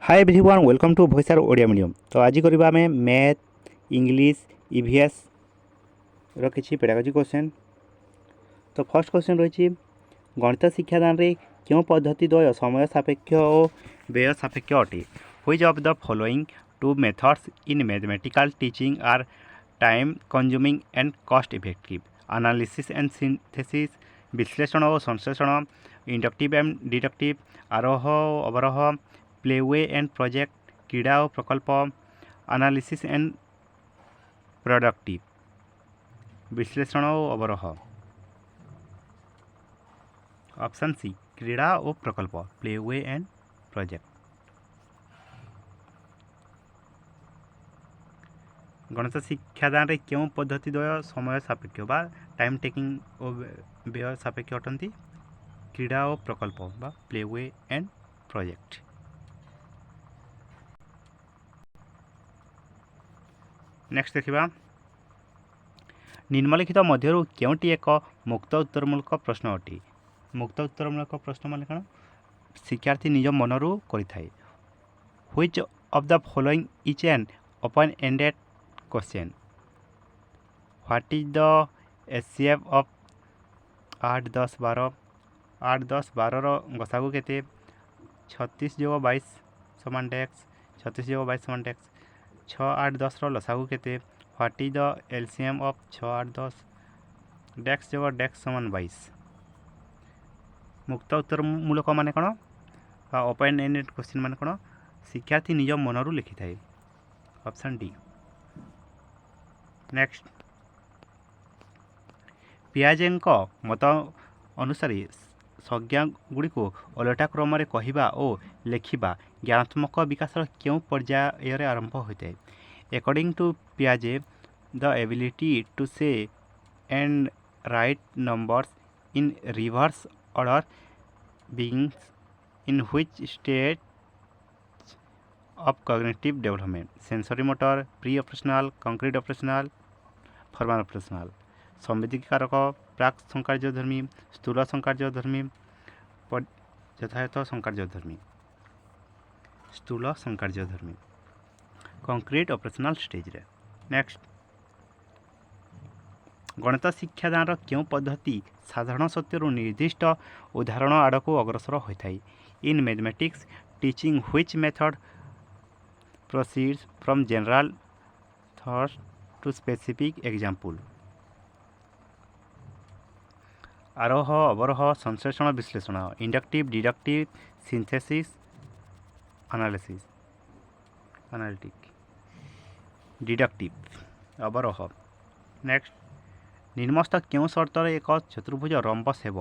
Hi everyone welcome to voice Odia medium. तो आज करबा आमे मैथ इंग्लिश ईवीएस रो किछि पेडागोजी क्वेश्चन। तो फर्स्ट क्वेश्चन रही गणित शिक्षादान रे क्यों पद्धति द्वय समय सापेक्ष और व्यय सापेक्ष अटे। Which of the following two methods in mathematical teaching are time consuming and cost effective. Analysis and synthesis, विश्लेषण और संश्लेषण, इंडक्टिव एंड डिडक्टिव, आरोह अवरोह, प्लेवे एंड प्रोजेक्ट, क्रीड़ा और प्रकल्प, एनालिसिस एंड प्रोडक्टिव, विश्लेषण और अवरोह। ऑप्शन सी क्रीड़ा और प्रकल्प, प्लेवे एंड प्रोजेक्ट। गणित शिक्षादान रे क्यों पद्धति द्वय समय सापेक्ष बा टाइम टेकिंग और व्यय सापेक्ष अटंती, क्रीड़ा और प्रकल्प बा प्लेवे एंड प्रोजेक्ट। नेक्स्ट देखा निम्नलिखित मध्यरु केउटी एक मुक्त उत्तरमूलक प्रश्न अटे। मुक्त उत्तरमूलक प्रश्न मान कौन शिक्षार्थी निज मनरू करिथाय। Which of the following is an open ended question. What is the HCF of 8 10 12 8 10 12 रो गसागु केते 36 + 22 समान डेक्स 36 + 22 समान डेक्स 6 8 10 रो लसागु केते। What is the LCM of 6 8 10 डेक्स + डेक्स समान 22। मुक्त उत्तरमूलक माने कौन ओपन एंडेड क्वेश्चन माने कौन शिक्षार्थी निज मनरू लिखि थाए। Option D. नेक्स्ट पियाजेंक मत अनुसार संज्ञा गुड़ी को ओलटा क्रम में कहवा और लेखिबा ज्ञानात्मक विकास क्यों पर्यायर आरंभ होता है। अकॉर्डिंग टू पियाजे the ability to say and write numbers in reverse order begins in which stage of cognitive development, sensory motor, pre-operational, concrete operational, formal operational। संवेदिक कारक प्राक संकार्यधर्मी, स्थूल संकार्यधर्मी, यथायथ संकार्यधर्मी, स्थूल संकार्यधर्मी, कंक्रीट ऑपरेशनल स्टेज रे। नेक्स्ट गणित शिक्षादान क्यों पद्धति साधारण सत्यरू निर्दिष्ट उदाहरण आड़ को अग्रसर होता है। In mathematics teaching which method proceeds from general thoughts to specific example. आरोह अवरोह, संश्लेषण विश्लेषण, inductive deductive, synthesis analysis analytic, deductive अवरोह। नेक्स्ट निम्नस्थ क्यों शर्त एक चतुर्भुज रम्बस हेब।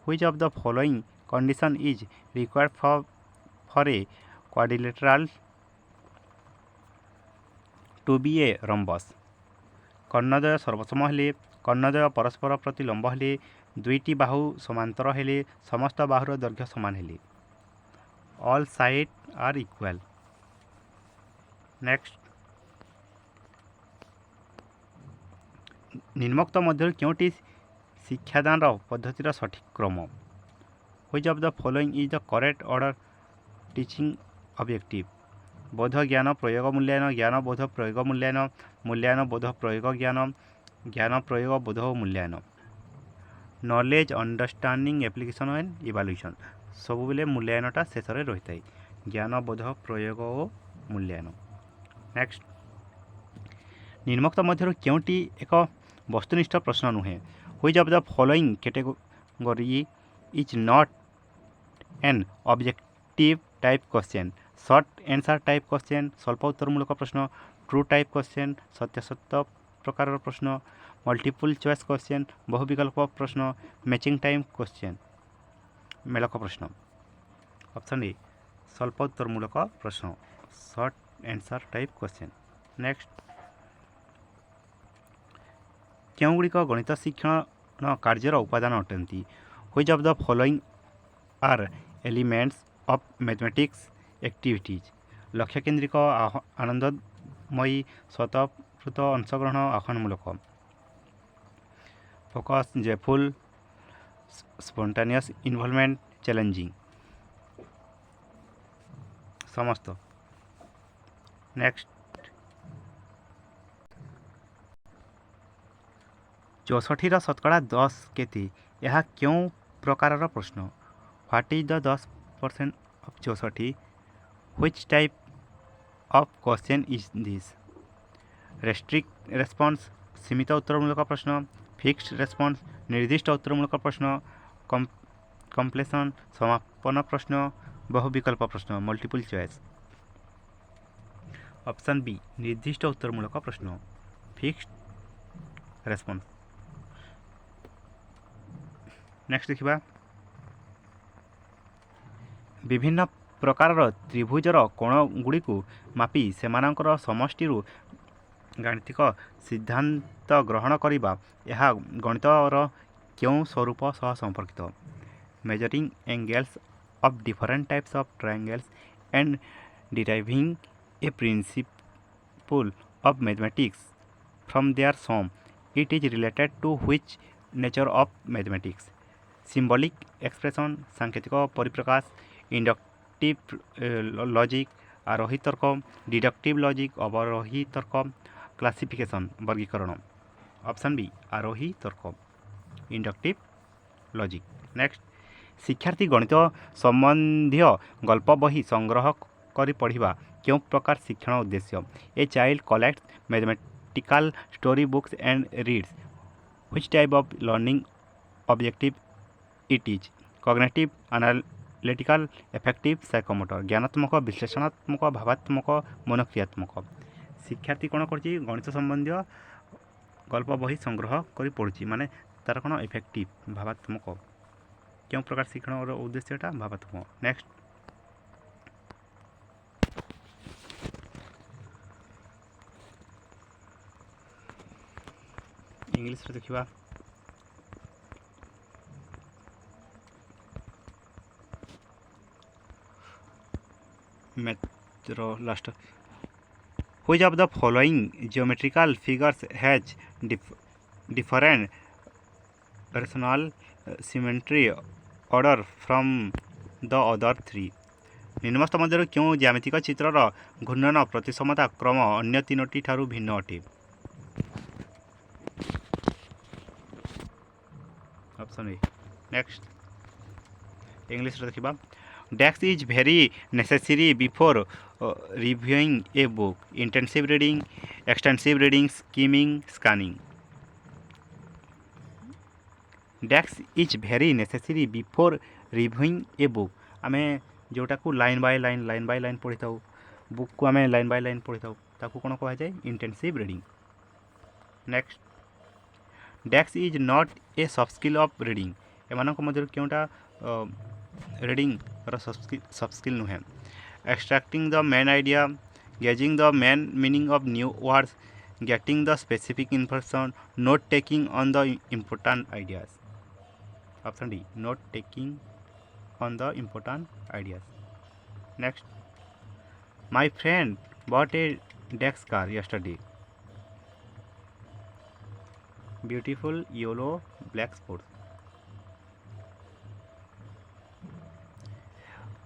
Which of the following condition is required for a quadrilateral to be a rhombus. कर्णद्वय सर्वसम हेले, कर्णद्वय परस्पर प्रति लंब हेले, दुईटी बाहु समांतर हेले, समस्त बाहुर दैर्घ्य समान हेले, all side are equal. Next निम्नोक्त मध्य क्योंटी शिक्षादान पद्धतिर सठिक क्रम। Which of the following is the correct order teaching objective. बोध ज्ञान प्रयोग मूल्यायन, ज्ञान बोध प्रयोग मूल्यायन, मूल्यायन बोध प्रयोग ज्ञान, ज्ञान प्रयोग बोध मूल्यायन। Knowledge understanding application and evaluation सब बेले मूल्यायनटा शेष रही है। ज्ञान बोध प्रयोग और मूल्यायन। नेक्स्ट निम्नोक्त मध्य क्योंटी एक वस्तुनिष्ठ प्रश्न नुहे। Which of the following category is not an objective type question. Short answer type question, स्वल्प उत्तरमूलक प्रश्न, ट्रू टाइप क्वेश्चन, सत्य प्रकार प्रश्न, मल्टीपल चॉइस क्वेश्चन, बहुविकल्प प्रश्न, मैचिंग टाइम क्वेश्चन, मेलक प्रश्न। ऑप्शन ए स्वल्प उत्तरमूलक प्रश्न, short answer type question. Next क्योंगुड़िक गणित शिक्षण कार्यर उपादान अटंती। Which of the following are elements of mathematics activities. लक्ष्य केंद्रिक, आनंदमयी, स्वतःस्फूर्त अंशग्रहण, आह्वानमूलक, focus, joyful, spontaneous involvement, challenging. समस्त। नेक्स्ट 64 शतकड़ा 10 केति यह क्यों प्रकार प्रश्न। What is the 10% of 64 which type of question is this. Restrict response सीमित उत्तरमूलक प्रश्न, फिक्स्ड रेस्पॉन्स निर्दिष्ट उत्तरमूलक प्रश्न, कंप्लेशन समापन प्रश्न, बहुविकल्प प्रश्न मल्टीपल चॉइस। ऑप्शन बी निर्दिष्ट उत्तरमूलक प्रश्न फिक्स्ड रेस्पॉन्स। नेक्स्ट देखिबा विभिन्न प्रकार त्रिभुजर कोण गुड़ी मापी सेमानंकर समष्टिरु गाणितिक सिद्धांत ग्रहण करिबा यह गणितर क्यों स्वरूप सह संपर्कित। Measuring angles of different types of triangles and deriving a principle of mathematics from there some it is related to which nature of mathematics. Symbolic expression सांकेतिक परिप्रकाश, इंडक्टिव लॉजिक आरोही तर्क, डिडक्टिव लॉजिक अवरोही तर्क, क्लासिफिकेशन वर्गीकरण। Option B आरोही तर्क inductive logic. Next शिक्षार्थी गणित संबंधी गल्प बही संग्रह करी पढ़िबा क्यों प्रकार शिक्षण उद्देश्य। A child collects mathematical story books and reads which type of learning objective it is. Cognitive analytical effective psychomotor ज्ञानात्मक विश्लेषणात्मक भावात्मक मनोक्रियात्मक। शिक्षार्थी कौन कर गणित संबंधी गल्प बही संग्रह करी पढ़ुची माने तार कौन इफेक्टिव भावात्मक क्यों प्रकार शिक्षण उद्देश्यटा भावात्मक। नेक्स्ट इंग्लिश रे देखिबा मैथ रो last which of the following geometrical figures has different rational symmetry order from the other three। निम्नस्थ मध्य क्यों ज्यामितिक चित्रर घूर्णन प्रतिसमता क्रम अन्य तीनोटी ठारू भिन्न अटे। Option A. नेक्स्ट इंग्लिश रे देखिबा desk is very necessary before reviewing a book. Intensive reading, extensive reading, skimming, scanning. Desk is very necessary before reviewing a book आम जोटा को लाइन बाय लाइन पढ़ी था बुक को आम लाइन बाय लाइन पढ़ी था ताकू कौन कह जाए intensive reading. Next desk is not a soft skill of reading एमानक मध्य क्योंटा रीडिंग सॉफ्ट स्किल नुहे। Extracting the main idea, gauging the main meaning of new words, getting the specific information, note taking on the important ideas. Option D note taking on the important ideas. Next my friend bought a desk car yesterday। Beautiful yellow black spots.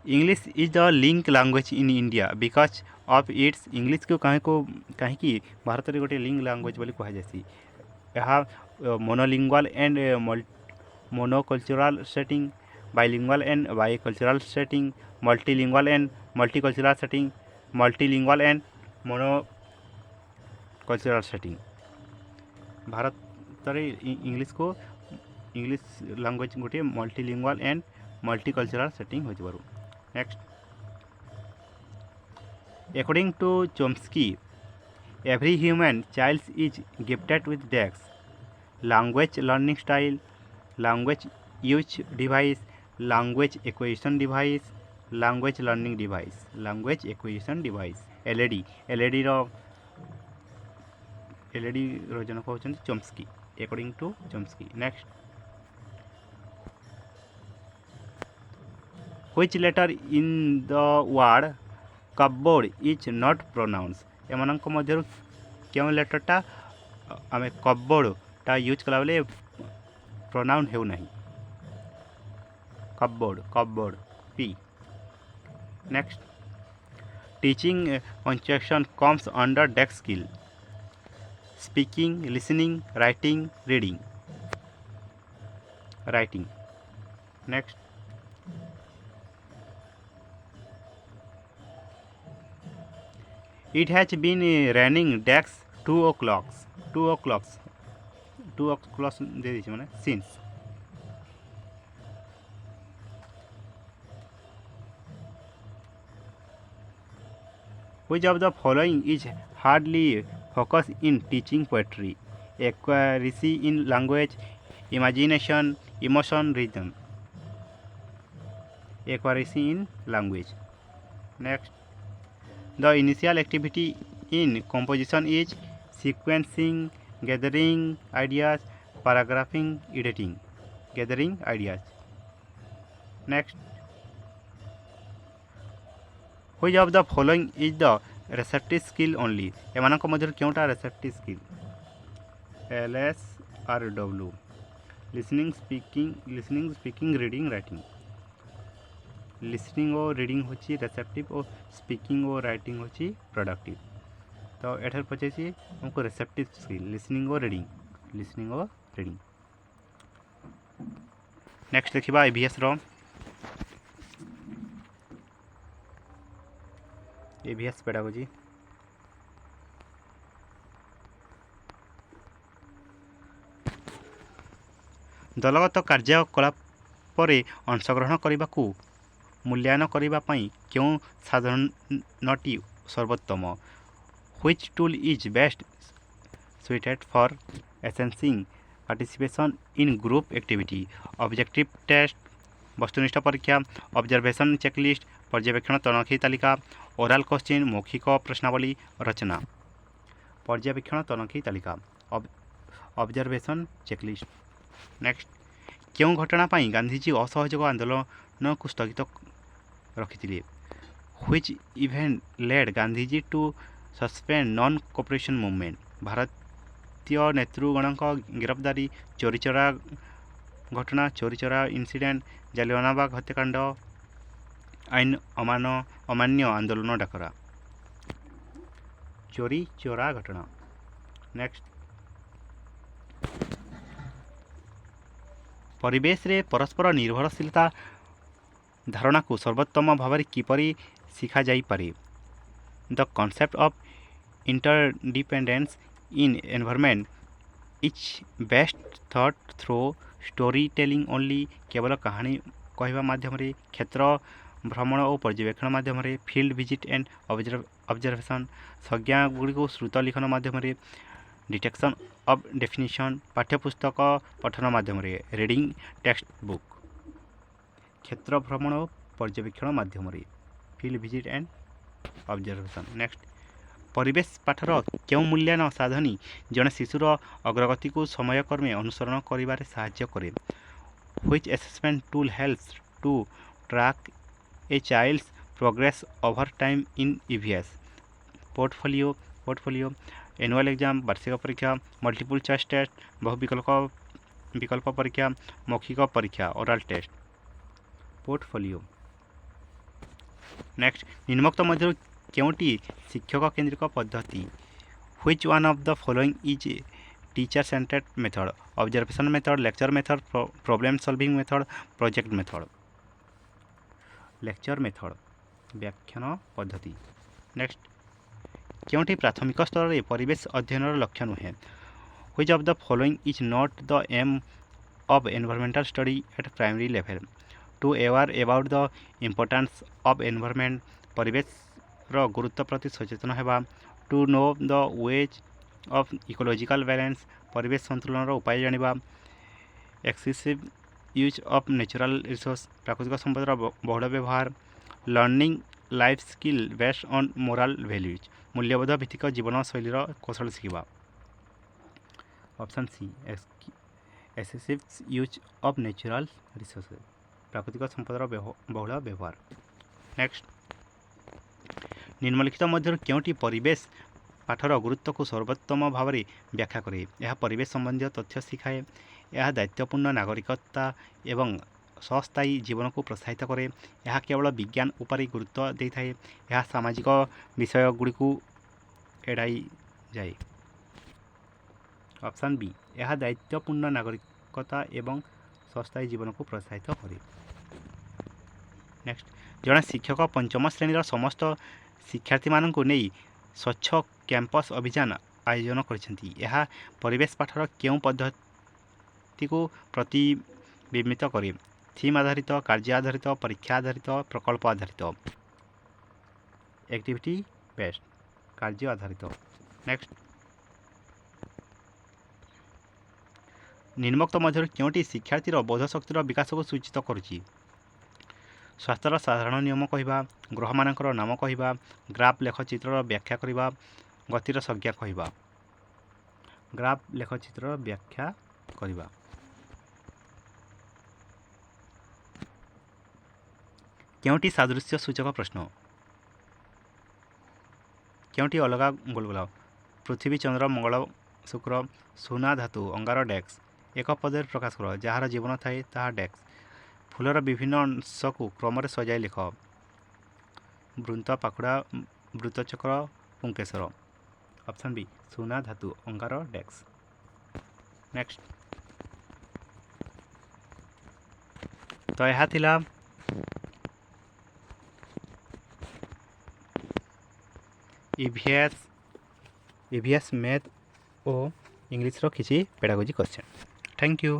English is the link language in India because of its. English को कहीं भारत में गोटे link language बोली कह जासी। यह monolingual and monocultural setting, bilingual and bicultural setting, multilingual and multicultural setting, multilingual and monocultural setting. Bharat English को English language गोटे मल्टीलिंगुअल एंड मल्टीकल्चरल सेटिंग हो। Next according to Chomsky every human child is gifted with desk, language learning style, language use device, language acquisition device, language learning device, language acquisition device. LED LED रो जनक होचंती Chomsky according to Chomsky. Next which letter in the word cupboard is not pronounce एमानक मध्य क्यों लेटरटा आम cupboard टा use कला बेले प्रोनाउन हो नहीं। Cupboard P. Next teaching punctuation comes under desk skill speaking listening writing next it has been raining decks 2 o'clocks दे दीजिए मैंने since which of the following is hardly focused in teaching poetry? Accuracy in language, imagination, emotion, rhythm. Accuracy in language. Next, the initial activity in composition is sequencing, gathering ideas, paragraphing, editing. Gathering ideas. Next, which of the following is the receptive skill only? एमानक मध्य क्योंटा receptive skill? LSRW. Listening, speaking, reading, writing. Listening और reading होची receptive और speaking और writing होची productive. तो एठर पचे हमको receptive skill listening और reading. नेक्स्ट देखिबा ABS रो ABS पेडागोजी दलगत କାର୍ଯ୍ୟକଳାପରେ ଅଂଶଗ୍ରହଣ କରିବାକୁ ମୂଲ୍ୟାୟନ କରିବା ପାଇଁ କେଉଁ ସାଧନଟି ସର୍ବୋତ୍ତମ? Which tool is best suited for assessing participation in group activity? Objective test, वस्तुनिष्ठ परीक्षा, ऑब्जर्वेशन चेकलिस्ट, पर्यवेक्षण तनखी तालिका, ओराल क्वेश्चन, मौखिक प्रश्नावली, रचना. पर्यवेक्षण तनखी तालिका, ऑब्जर्वेशन चेकलिस्ट. नेक्स्ट, क्यों घटना पाई गांधीजी असहयोग आंदोलन को स्थगित रखिथिले? Which event led Gandhiji to suspend non cooperation movement? भारतीय नेतृगणक गिरफ्तारी, चोरीचोरा घटना, चोरीचोरा इनसीडेंट, जालियानवाला हत्याकांड, आईन अमान्य आंदोलन डाकरा. चोरी चोरा घटना. नेक्स्ट, परिवेश रे परस्पर निर्भरशीलता धारणा को सर्वोत्तम भाव किपरि शिखा जाई पारे? The concept of interdependence in environment is best thought through story telling only. केवल कहानी कहवा माध्यम रे, क्षेत्र भ्रमण और पर्यवेक्षण माध्यम रे, फील्ड विजिट एंड ऑब्जर्वेशन, संज्ञा गुड़ी को श्रुत लिखन माध्यम रे, डिटेक्शन ऑफ डेफिनेशन, पाठ्यपुस्तक पठन माध्यम रे, रीडिंग टेक्स्ट बुक, क्षेत्र भ्रमण और पर्यवेक्षण माध्यम रे, field visit and observation. Next, परिवेश पाठर क्यों मूल्यांकन साधनी जड़े शिशुर अग्रगति को समयक्रमे अनुसरण करिबारे साहाय्य करे? Which assessment tool helps to track a child's progress over time in EVS? Portfolio, annual exam, वार्षिक परीक्षा, मल्टीपल चॉइस टेस्ट, बहुविकल्प परीक्षा, मौखिक परीक्षा, ओरल टेस्ट. पोर्टफोलियो. नेक्स्ट, निम्नोक्त मध्य केउटी शिक्षक केंद्रिक पद्धति? Which one of the following is teacher centred method? Observation method, lecture method, problem solving method, project method. Lecture method, व्याख्यान पद्धति. नेक्स्ट, क्योंटी प्राथमिक स्तर में परिवेश अध्ययन लक्ष्य नुहे? Which of the following is not the aim of environmental study at primary level? To aware about the importance of environment, परिवेश गुरुत्व प्रति सचेतन होगा. To know the ways of ecological balance, परिवेश संतुलन उपाय जानिबा. Excessive use of natural resource, प्राकृतिक संपदर बहुल व्यवहार. Learning life skill based on moral values, मूल्यबोध भित्तिक जीवन शैलीर कौशल शिखा. Option C, excessive use of natural resource, प्राकृतिक संपदर बहुल व्यवहार. नेक्स्ट, निम्नलिखित मध्य क्योंटी परिवेश पाठर गुरुत्व को सर्वोत्तम भाव में व्याख्या करे? यह परिवेश संबंधी तथ्य शिखाए. यह दायित्वपूर्ण नागरिकता एवं ସସ୍ଥାୟୀ ଜୀବନକୁ ପ୍ରୋତ୍ସାହିତ କରେ। ଏହା କେବଳ ବିଜ୍ଞାନ ଉପରେ ଗୁରୁତ୍ୱ ଦେଇଥାଏ, ଏହା ସାମାଜିକ ବିଷୟଗୁଡ଼ିକୁ ଏଡ଼ାଇ ଯାଏ। ଅପସନ୍ ବି, ଏହା ଦାୟିତ୍ୱପୂର୍ଣ୍ଣ ନାଗରିକତା ଏବଂ ସସ୍ଥାୟୀ ଜୀବନକୁ ପ୍ରୋତ୍ସାହିତ କରେ। ନେକ୍ସଟ, ଜଣେ ଶିକ୍ଷକ ପଞ୍ଚମ ଶ୍ରେଣୀର ସମସ୍ତ ଶିକ୍ଷାର୍ଥୀମାନଙ୍କୁ ନେଇ ସ୍ୱଚ୍ଛ କ୍ୟାମ୍ପସ୍ ଅଭିଯାନ ଆୟୋଜନ କରିଛନ୍ତି। ଏହା ପରିବେଶ ପାଠର କେଉଁ ପଦ୍ଧତିକୁ ପ୍ରତିବିମ୍ବିତ କରେ? ଥିମ୍ ଆଧାରିତ, କାର୍ଯ୍ୟ ଆଧାରିତ, ପରୀକ୍ଷା ଆଧାରିତ, ପ୍ରକଳ୍ପ ଆଧାରିତ? ଆକ୍ଟିଭିଟି ବେସ୍ଡ, କାର୍ଯ୍ୟ ଆଧାରିତ। ନେକ୍ସଟ, ନିମ୍ନୋକ୍ତ ମଧ୍ୟରୁ କେଉଁଟି ଶିକ୍ଷାର୍ଥୀର ବୋଧଶକ୍ତିର ବିକାଶକୁ ସୂଚିତ କରୁଛି? ସ୍ୱାସ୍ଥ୍ୟର ସାଧାରଣ ନିୟମ କହିବା, ଗ୍ରହମାନଙ୍କର ନାମ କହିବା, ଗ୍ରାଫ୍ ଲେଖଚିତ୍ରର ବ୍ୟାଖ୍ୟା କରିବା, ଗତିର ସଂଜ୍ଞା କହିବା। ଗ୍ରାଫ୍ ଲେଖଚିତ୍ରର ବ୍ୟାଖ୍ୟା କରିବା। କେଉଁଟି ସାଦୃଶ୍ୟ ସୂଚକ ପ୍ରଶ୍ନ? କେଉଁଟି ଅଲଗା ବୁଲବୁଲା? ପୃଥିବୀ, ଚନ୍ଦ୍ର, ମଙ୍ଗଳ, ଶୁକ୍ର। ସୁନା, ଧାତୁ, ଅଙ୍ଗାର, ଡେକ୍ସ। ଏକ ପଦରେ ପ୍ରକାଶ କର। ଯାହାର ଜୀବନ ଥାଏ ତାହା ଡେକ୍ସ। ଫୁଲର ବିଭିନ୍ନ ଅଂଶକୁ କ୍ରମରେ ସଜାଇ ଲେଖ। ବୃନ୍ତ, ପାଖୁଡ଼ା, ବୃତ୍ତଚକ୍ର, ପୁଙ୍କେସର। ଅପସନ୍ ବି, ସୁନା, ଧାତୁ, ଅଙ୍ଗାର, ଡେକ୍ସ। ନେକ୍ସଟ, ତ ଏହା ଥିଲା EVS ମ୍ୟାଥ୍ ଓ ଇଂଲିଶର କିଛି ପେଡାଗୋଜି କ୍ୱେଶ୍ଚନ୍। Thank you.